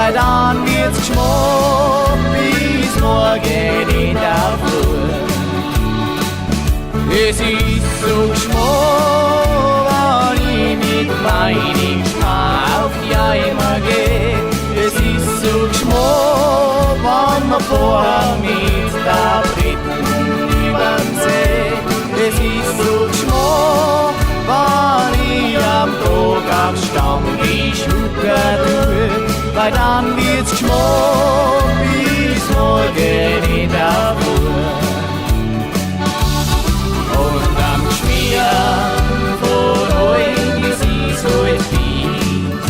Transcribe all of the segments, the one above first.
weil dann wird's geschmort bis morgen in der Früh. Es ist so geschmort, wenn ich mit meinem Schmarr auf die Eimer geh. Es ist so geschmort, wenn man vorher mit der Dritten übern See. Es ist so geschmort, wenn ich am Tag am Stammtisch hucken tue, weil dann wird's geschmort bis morgen in der Früh. Und am Schmieren von euch ist es heute fies.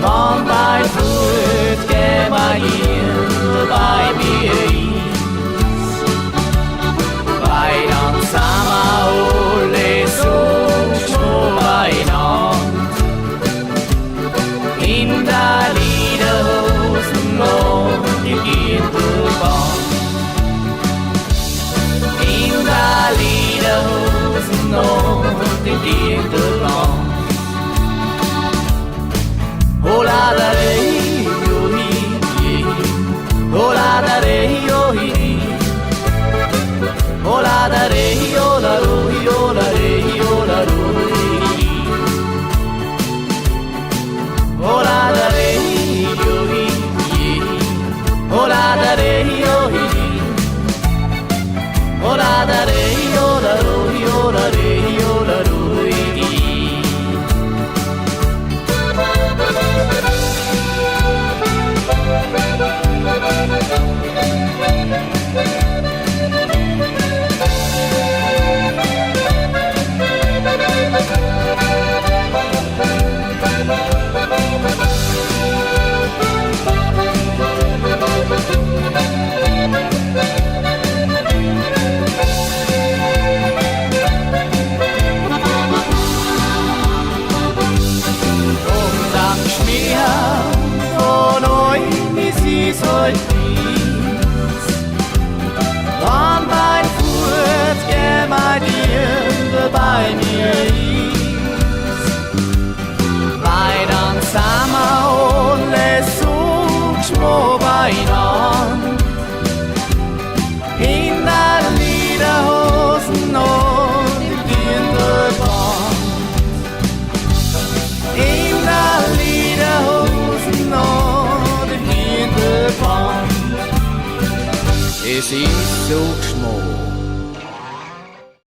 Wenn bei Furt gehen wir hier bei mir ist, weil dann sind wir alle so schon beieinander. In der Lederhosen und die Gürtelband. In der Lederhosen und die Gürtelband. Hola da rei, yo hi, hola da rei, yo hi. Hola da rei, yo la roi, yo la rei, yo la roi. Hola da rei, yo hi, hola da rei, yo hi. Hola da rei, yo la roi, yo la rei, yo la roi. Von euch ist es heute fies. Wann mein Furt geh bei dir bei mir ist, weil dann sind wir alle so geschmort beieinander. In der Lederhosen und die Gürtelband. In der Lederhosen und die Gürtelband. Es ist so geschmort.